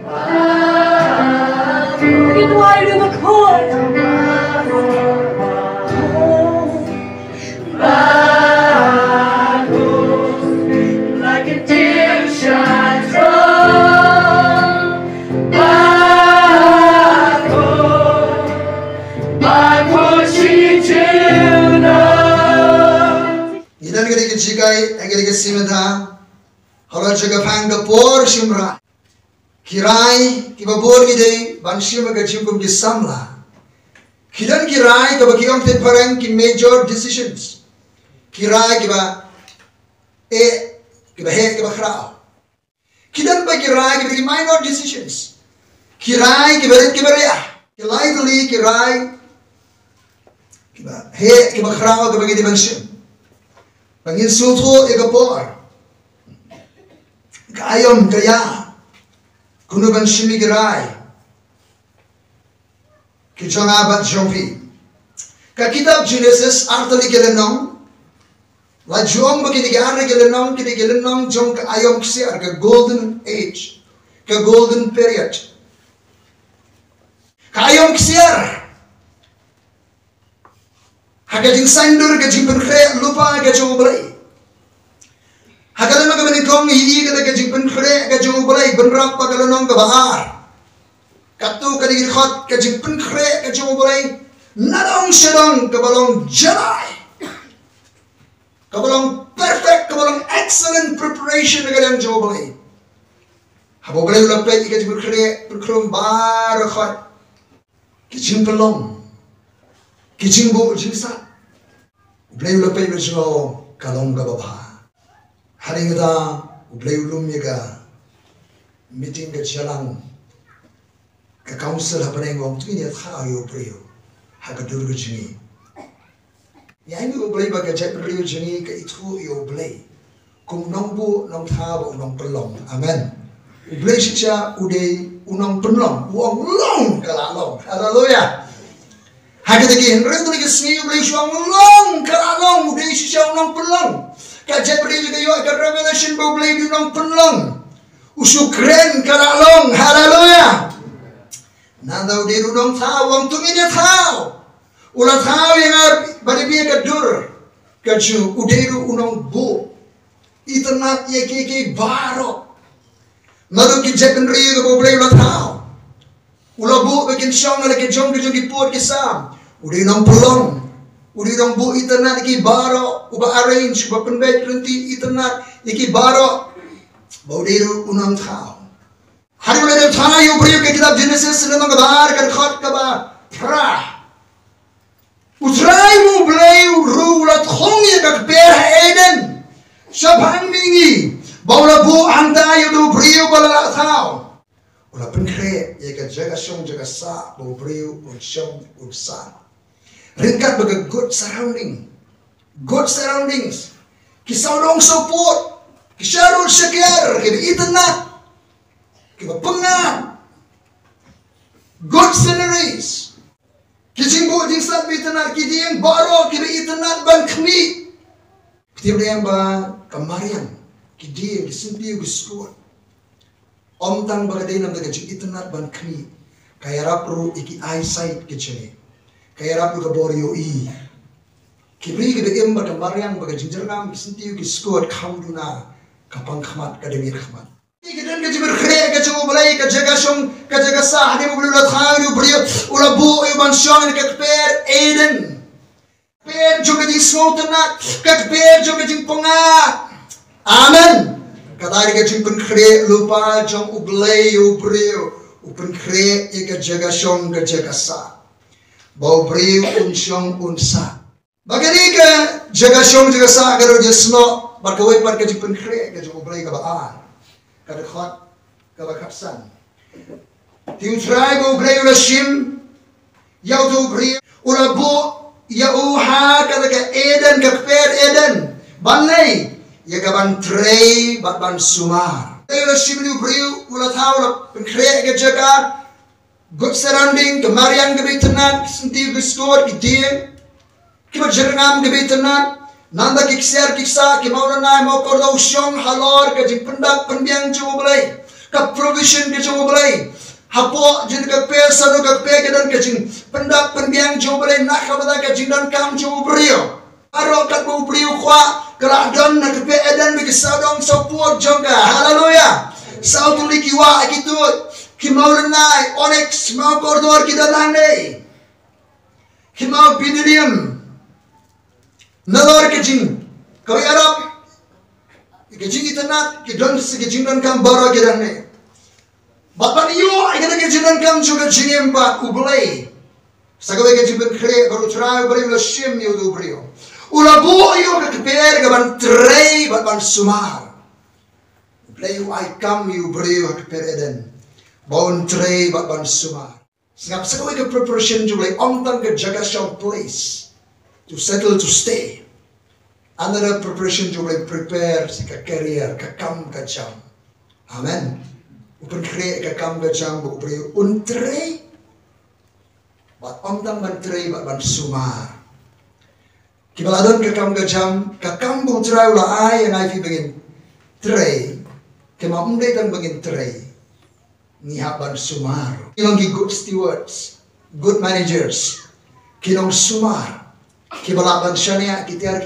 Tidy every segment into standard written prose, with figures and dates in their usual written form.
Begin wide of the court. Like a deer shines from my pushing to know. Idan gari ke cikai, agari ke simenta, kalau jaga pang khubor shimra, kirai kiba bor gede, ban shim ke jingim ke samla. Kidan kirai kiba kiam tet parang ki major decisions. Kirai kiba kiba he kiba khrao. Kidan ba kirai kiba ki minor decisions. Kirai kiba ret kiba ria. Kirai tuli kirai kiba he kiba khrao kiba gede ban shim. Bangin suto khubor. Kayom kaya kuno ban shimi kirai. Kijong abat jompi. Ka kitab Genesis artali kelenong. La jom begini gare kelenong kini kelenong jom ka ayom kisiar ka golden age, ka golden period. Ka ayom kisiar. Hagajing sandur ka jing penkre lupa ka jong belai. Hagalenong ka menikong hii ka jing penkre ka jong belai benrap pa kelenong ka bahar. Katu ka digirkhot ka jing penkre ka jong belai. Nadong sedong ka balong jalai. Kabalong perfect, kabalong excellent preparation dengan jauh boleh. Habo boleh ulang jika berkerum baru khot. Kicing pelong, kicing bu jingsa. Boleh ulang berjauh kalong kababha. Hari kita boleh ulum juga meeting ke jalan ke council apa yang orang tu ini tak ayo beriu. Hagadur berjini. Ya ini boleh bagi cek beriu jengi ke itu yo boleh. Kum nongbu nong thabo nong pelong. Amen. Boleh sisa udai unong pelong, uang long kalalong. Haleluya. Hagi lagi henry tu lagi sini boleh suang long kalalong udai sisa unong pelong. Kacek beriu juga yo ke revelation boleh di unong pelong. Usukren kalalong. Haleluya. Nanda udai unong thabo tu ini thabo. Ulah tahu yang bari biar kedur, kerja uderu unong bu, internet ye ke baro, malu kita penri ke boleh ulah tahu, ulah bu bikin syong ada ke jom dipot kisam, udah unong pelong, udah unong bu internet ke baro, ubah arrange, ubah penbet renti internet ke baro, uderu unong tahu. Hari mulai tahu yang beri ke kitab Genesis senang kebar kan KUT-APPHIRA. U Trai mu blei rulat khongi kak per Eden. Sabang mingi. Baula bu andai do brio bala thao. Ula penkre ye ka jaga song jaga sa bo brio u song u sa. Ringkat baga good surrounding. Good surroundings. Kisaulong support. Kisarul syakir kiba internet. Kiba pengat. Good sceneries. Kicing bu jingsat bitenar kidiyang baro kiba internet ban kmi. Kitibriyang ba kamarian kidiyang kisimpiyo giskot. Omtang bagaday nam daga jing internet ban kmi. Kaya rapro iki eyesight kichene. Kaya rapro ka boryo i. Kibri kiba imba kamarian baga jingjarnam kisimpiyo giskot kamduna kapang khamat kademir khamat. Ikidan ka jibir kre ka jago balai ka jaga song ka jaga sa hadi mo bulat khayu brio ula bu iban song ka per Eden per juga jing smotna ka per juga jing ponga. Amen. Kadari ka jing pen kre lupa jong ublay u brio upen kre ka jaga song ka jaga sa bau brio un song un sa bagari ka jaga song jaga sa garo jesno barkawai par ka jing pen kre ka jong ublay ka baan kada khot kada kapsan tiu trai bo grei ula shim yau tu grei ula bo ya uha kada ka Eden ka per Eden banlei ya ka ban trei ban sumar ula shim ni grei ula thau pen kre ka jaga good surrounding ka marian ka bitanan senti biskor ki die ki ba jerngam ka bitanan nanda kiksa ki mauna na mau korda usyong halor ka jing pendak penbiang jo boleh ka provision ke jo balai hapo jin ka pe sanu ka pe ke dan ke jing pendak penbiang jo balai nak ka bada ke jing dan kam jo brio aro kat bu brio kwa kala don na ke pe edan bi saudong support jonga haleluya sau tuli kiwa gitu ki maulanai onyx mau kordor ki dalang nei ki mau bidirium nalor ke jing kau arab ke jing itanat ki don ke jing dan kam baro ke dan nei bapak yo ikata ke jing dan kam juga jingim ba ublay sagawe ke jing ben kre baru trai bari lo shim yo do brio ulabu yo ke per ke ban trei ban sumar play you I come you brio ke per eden bon trei ban sumar singap sagawe ke preparation juga om tang ke jaga show place to settle to stay another preparation juga prepare ka career ka kam ka jam amen upen kre ka kam ka jam bu brio untrei bat om tang ban trei ban sumar kibaladon ka kam ka jam ka kam bu trai ula ai and I fi begin trei ke ma umde tang begin trei ni haban sumar kilong ki good stewards good managers kilong sumar kibalaban syania kitar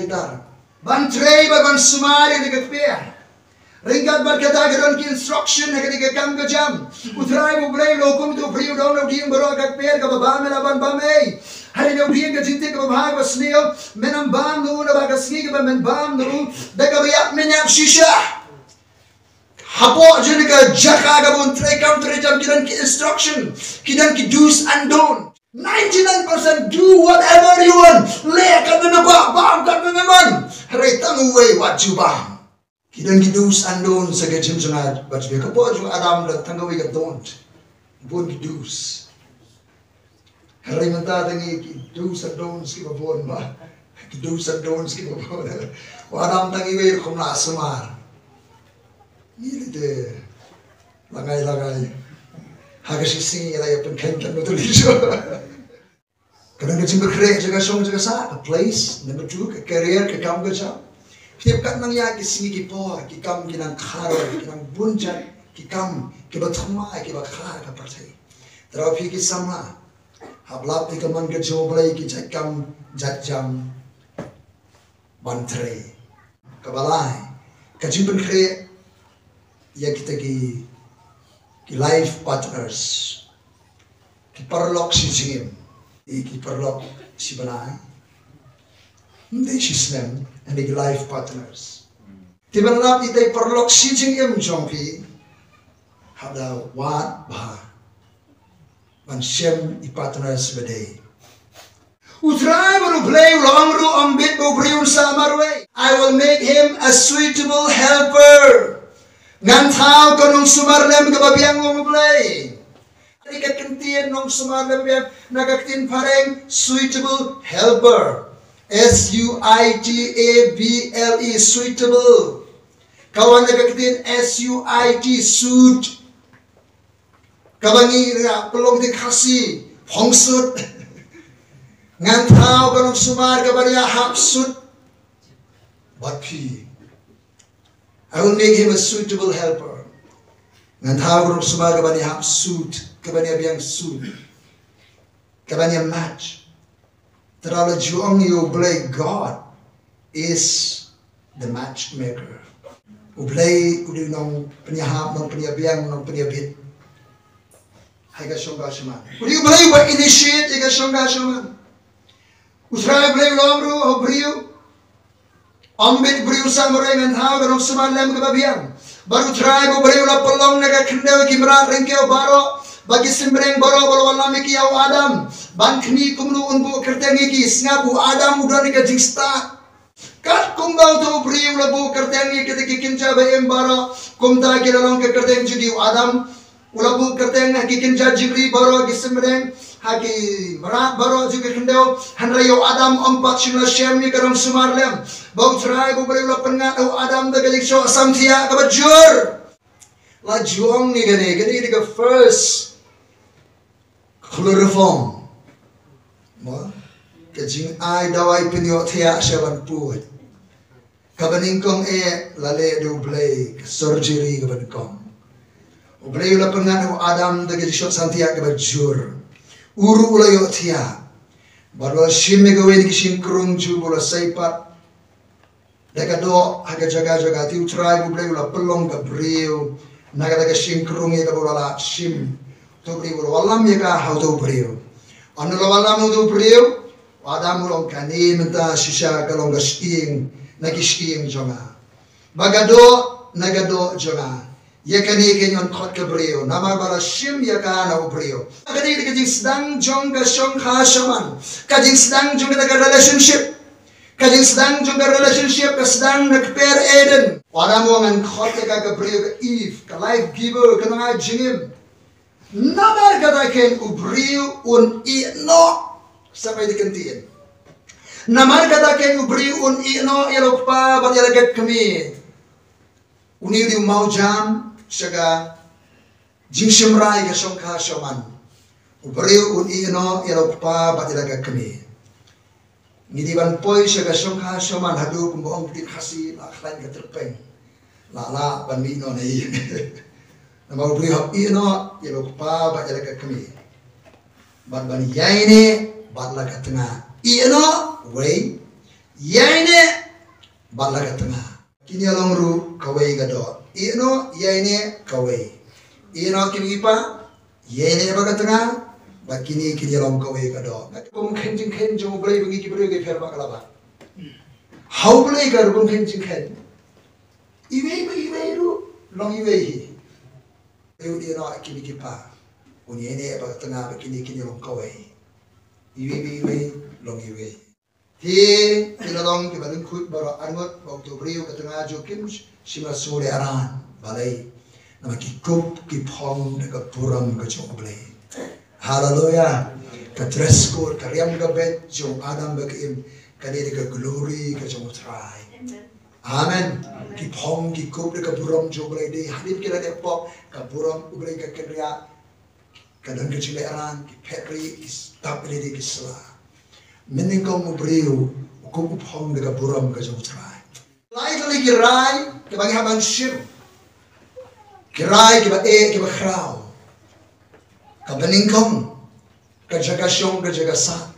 ban trei ban sumar yang dikatpia ringkat berkata gedon ki instruction ketika kam ka jam utrai bu blai lokum tu priu dong lo ding baro ka per ka ba me laban ba me hari lo ding ka jinte ka ba ba sneo menam bam no na ba ka sni ka men bam no da ka ya menyap shisha hapo jene ka jaka ka bon trai kam trai jam kidan ki instruction kidan ki do's and don't 99% do whatever you want le ka na ba bam ka na man hari tang way what you bam kidan ki do's and don'ts sa gajim sunad but be ka po jung adam la tangawi ka don't bon ki do's hari manta tangi ki do's and don'ts ki bon ba ki do's and don'ts ki bon wa adam tangi we ko na sumar ni de lagai hagasi sing ila ya pen kan no to lijo kadang gajim berkre jaga song jaga sa a place number 2 ka career ka kam ka jam tiap kat nang ya ki singi ki por ki kam ki nang kharo ki nang bunjan ki kam ki bathma ki ba khar ka parthai trafi ki samla hablap ti kaman ke joblai ki jakam jajam bantre kabalai kajim ben kre ya kita ki life partners ki parlok si jingim ki parlok si banai they shisnem and the life partners. Tibanap itay parlok si jingim jongpi hada wat ba ban shem I partners bede. Utrai baru play longru ambit bo briun samarwe. I will make him a suitable helper. Ngantau kanong sumarlem kababiang mo play. Ari kakentian nong sumarlem nagaktin pareng suitable helper. SUITABLE suitable. Kawan nagakatin SUIT suit. Kabangi pelong dikasih hongsut. Ngantau kanong sumar kabanya hapsut. Bapi. I will make him a suitable helper. Ngantau kanong sumar kabanya hapsut. Kabanya biang suit. Kabanya match. Terlalu juang you blay God is the matchmaker. Ublay udi nong penyahap nong penyabiang nong penyabit. Hai ka shongga shaman. Udi ublay ba initiate ika shongga shaman. Usrai ublay lomru o briu. Ambit briu samurai ngantau kanong sumalem kababiang. Baru try bo briu la pelong naga kendew kimrat rengkeo baro. Bagi sembreng baro wala miki au Adam ban kni kumnu unbu kertengi ki snabu Adam udah ni kajing start kat kumbau tu priu labu kertengi ketika kinja ba embara kumta ki lalong ke kerteng judi Adam ulabu kerteng ki kinja jibri baro ki sembreng haki marat baro juga kendeu hanrayo Adam empat shimla shem ni karang sumarlem bau trai bu priu la pengat au Adam da kajing so samthia ka bajur la juang ni gani di ka first chloroform, mo, kajing ay dawai pinyo tiya siya ban puwet. Kabaning kong lale do blay surgery kaban kong. Ublay ula pengan Adam dagi shot santia ke bajur. Uru ula yo tia. Badwa shim me gawe ni shim krung ju bola saipat. Daga do haga jaga tiu trai ublay ula pelong ke brio. Naga daga shim krung ye ka bola la shim. To brio bola walam ye ka how to brio. Anu la walam to brio. Adam ulong kani menta shisha kalong ga skiing nagi skiing jonga. Bagado nagado jonga. Ye kani kenyon khot ke brio nama bala shim ye ka na brio. Kani de kajing sedang jong ga shong kha shaman. Kajing sedang jong ga relationship. Kajing sedang jong ga relationship ka sedang nak pair Eden. Adam wangan khot ye ka brio ka Eve ka life giver ka nga jingim. Nama ga ken brio un I no sampai dikentiin. Namar kata ken ubri un ino elokpa bat yalagat kami. Uni di mau jam saga jingsim rai ga songka shaman. Ubri un ino elokpa bat yalagat kami. Ngidi ban poi saga songka shaman hadu kumboong tin khasi la khlain ga terpeng. La ban mi no nei. Nama ubri hop ino elokpa bat yalagat kami. Ban yaine badla ka tengah ino way yaine badla ka tengah kini along ru kawai ga do ino yaine kawai ino kini pa yaine ba ka tengah ba kini along kawai ga do kum khenjing jong blai bangi ki blai ga fer ba kala ba how blai ga kum khenjing iwe ru long iwe hi ino kini pa un yaine ba ka tengah ba kini along kawai iwe long iwe. Ti kinalong kibalin kut baro angot waktu beriu ketengah jokim sima sore aran balai nama kikup kipong dekat puram kecong balai. Haleluya. Ke dress code karyam ke bed jong Adam bakim kadi dekat glory kecong trai. Amen. Kipong kikup dekat puram jong balai di hadip kira depok ke puram balai ke kerja kadang kecil aran kipetri stop ini di kisah. Meningkau mubriu, kukup hong dekat buram ke jauh trai. Lai kali kirai, kebangi haban shim. Kirai keba keba krau. Kebeningkau, kejaga shong kejaga sa.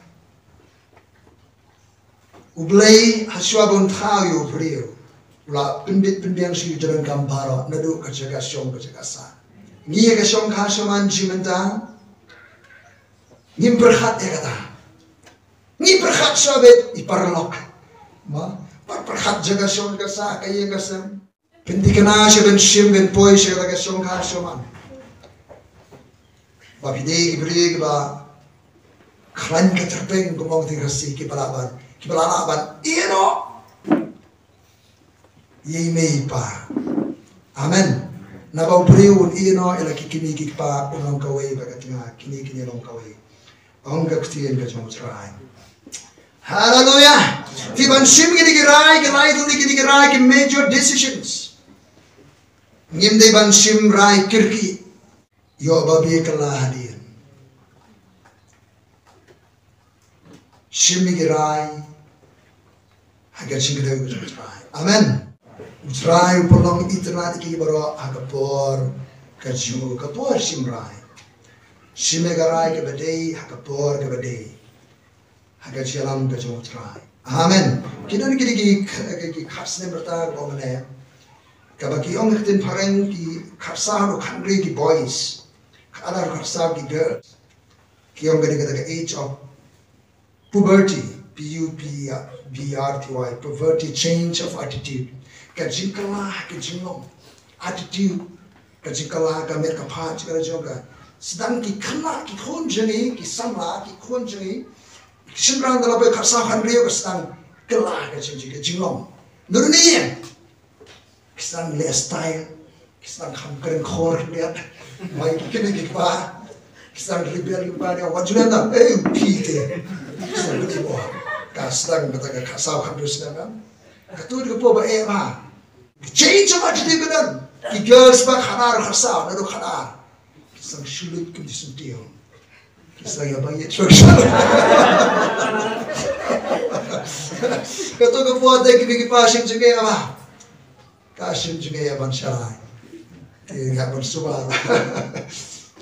Ublay haswa bon tau yu briu. Ula pindit si jalan kamparo, nadu kejaga shong kejaga sa. Ngia ke shong kashoman jimenta. Ngim berhat ya kata. Ni berkat sabit iparlok, ma berkat jaga shong kasa kaya kasam. Pentikana siya ben shim ben poi siya laga shong kashoman. Bapide ibrig ba klan katerpeng gumong tingasi kipalaban ino yimei pa. Amen. Nabaw priun ino ila kikini kikpa unong kaway bagatinga kini long kaway. Ang gaktiyan ka jong try. Hallelujah. Tiban shim gini girai ki major decisions. Ngim de ban shim rai kirki. Yo babi kala hadir. Shim girai haga chingre ko try. Amen. Utrai upolong itna ki baro agapor kaju kapor shim rai. Shim girai ke badai agapor ke badai. Haga jalan ke jauh trai. Amen. Kita ni ki khasne bertar bomane. Kabaki ong tin pareng ki khasa ro khandri ki boys. Khada ro khasa ki girls. Ki ong gani ke age of puberty, PUBRTY, puberty, change of attitude. Ka jingkala ke jingom attitude. Ka jingkala ka mer ka pha chikara joga. Sedang ki khana ki khon jani ki samla ki khon jani. Simrang dalam berkasahkan beliau kesan kelah ke jinglong. Nurni kesan lihat style, kesan hamkeren khor lihat, mai kini kipa, kesan ribiar dia wajulan dah, pite, kesan beli buah, kesan betaka kasahkan beliau sedang, ketua dia buat apa? Change of attitude benar, ki girls bah khanar khasah, nado khanar, kesan sulit ke disentil. Saya banyak cakap. Ketua kepuat lagi bagi pasien juga apa? Kasih juga ya bangsa. Tidak bersuara.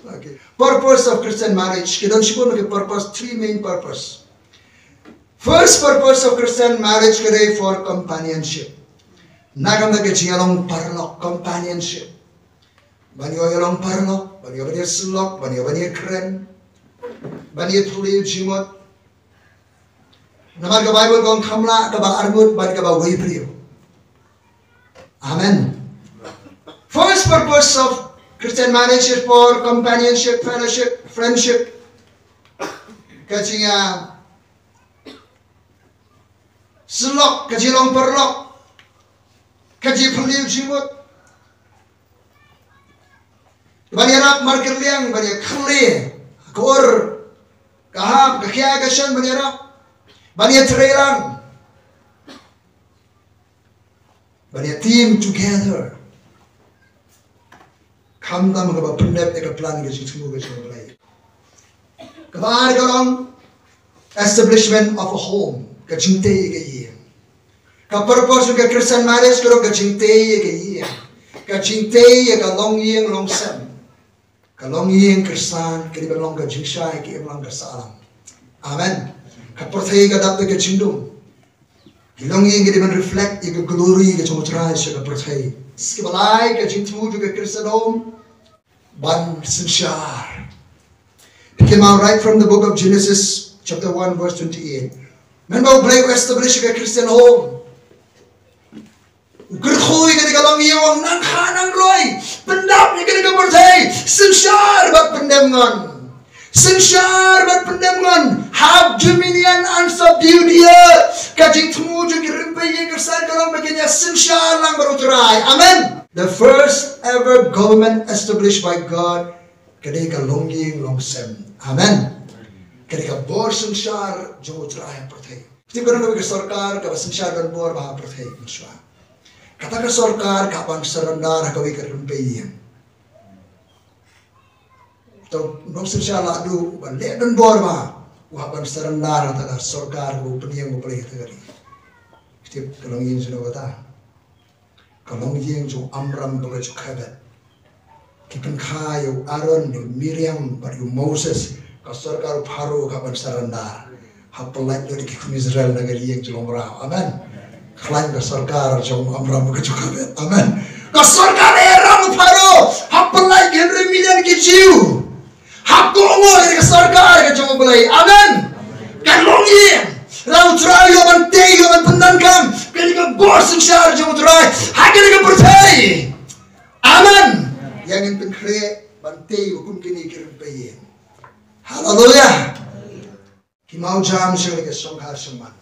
Okay. Purpose of Christian marriage. Kita sebut lagi purpose, three main purpose. First purpose of Christian marriage kira for companionship. Nagam na kecilong parlok companionship. Banyo yalong parlok, banyo silok, banyo keren, banyo tuliw jimot. Naman ka Bible kong kamla ka ba armut, ban ka ba waypriyo. Amen. First purpose of Christian marriage is for companionship, fellowship, friendship. Kacingya silok, kacilong parlok, kaci tuliw jimot. Banyak marker liang, banyak kali, kor, kaham, kakia kashan banyak trailan, banyak team together. Kamda mga pendep eka plan kasi semua kasi mulai. Kabar kalong establishment of a home, kacinte kayi. Kapurpose ka Christian marriage kalong kacinte kayi. Kacinte kalong yeng long sem. Kalong yeng Kristen, kini belong ka jingshay, kini belong ka salam. Amen. Kapurtay ka dapat ka cindum. Kilong yeng kini ben reflect ika glory ka chumutray siya kapurtay. Skibalay ka jingtu ka Kristen home. Ban sinsyar. It came out right from the book of Genesis, chapter 1, verse 28. Men mau play to establish a Christian home. Gerkhoy ka kalong yeng nang kanang roy. Pendap ni ka kapurtay. Sinsyar bat pendemngan. Sinsyar bat pendemngan. Have dominion and subdue the earth. Kajing tumuju kirimpai kersan kalong baginya sinsyar lang baru terai. Amen. The first ever government established by God. Kadika longying long sem. Amen. Kadika bor sinsyar jauh terai pertai. Kita berang ke sarkar ka sinsyar dan bor bah pertai. Maksudnya. Kata ke sarkar kapan serendar kawi kirimpai. Tau nong sinsyar ladu ban le dan bor bah. Wahaban serendar kata sarkar bu peniang bu pelih tegari. Kita kalongin sudah kata. Kalongin jo amram bagai jo khabat. Kipen khayu Aaron dan Miriam bari Moses ka sarkar Pharaoh kapan serendar. Hapelai dari kikum Israel negeri yang jo lomrau. Amen. Klaim ka sarkar jo amram bagai jo khabat. Amen. Ka sarkar era Pharaoh hapelai Henry Miriam ki jiu. Hakongo dari sarkar ke cuma belai. Amen. Kan longi. Lau trai yo ban tei yo ban pendankam. Kan ka bos syar cuma trai. Hakin ka percay. Amen. Yang in penkre ban tei hukum kini kirim payen. Haleluya. Ki mau jam syar ke songhar seman.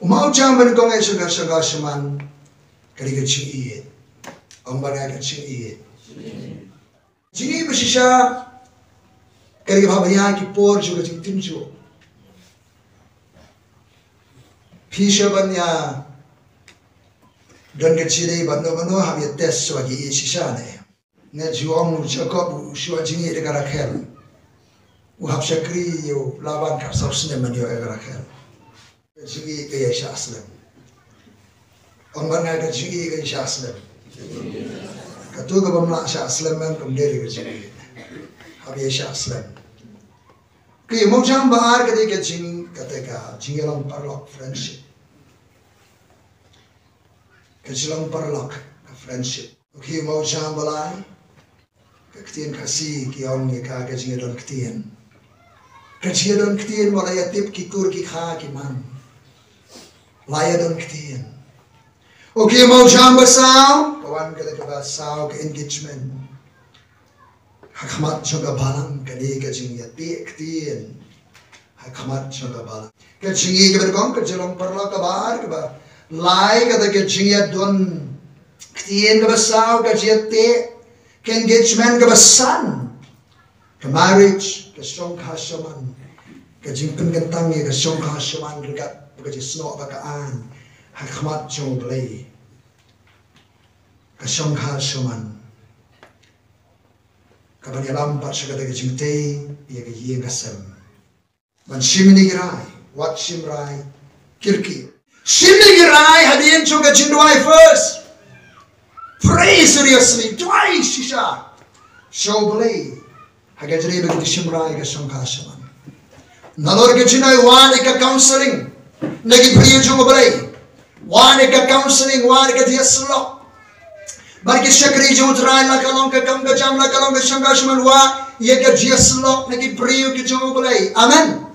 Mau jam ban kong ai songhar seman. Kali ke chi. Om ban ai ke chi. Ji besisha kari bhabaya ki por juga jingtim jo. Pisha banya dan keciri bano ham ya tes wagi sisa ne. Ne juang Jacob shua jingi de karakel. Uhab syakri yo lawan ka sausne man yo karakel. Jingi ke ya aslam. Omban ga jingi ke ya aslam. Katu ga bamla aslam man kum deri ke jingi. Habis Islam. Kaya mau jam bahar ketika jing katakan jingilang parlok friendship. Kejilang parlok friendship. Kaya mau jam balai kektian kasih kiong ni kagak jingilang ketian. Kejilang ketian balai tip kikur kikha kiman. Layadon ketian. Oke mau jam basau kawan ketika basau ke engagement. Hakamat juga balang kali kajing ya tiek hakamat juga balang kajing ke berkong kejelong perlo kabar keba lai kata kajing ya don tien ke basau kajing tiek ke engagement ke basan ke marriage ke song khasyaman kajing penkentang ya ke song khasyaman dekat kajing snow bakaan hakamat juga belai ke song khasyaman kapan ya lampat sekata ke jingtei ia ke yeng kasem man shim ni girai what shim rai kirki shim ni girai hadien chuka jindwai first Pray seriously. Twice, Shisha. So play. Hagajre be Shimrai ka Shankashaman. Nalor ke Chinai one ka counseling. Nagi pray jo play. One ka counseling, one ka diaslo. Barki Shakri Jo Trai la kalong ka kam ka jam la kalong ka Shankashaman wa ye ka diaslo nagi pray ke jo play. Amen.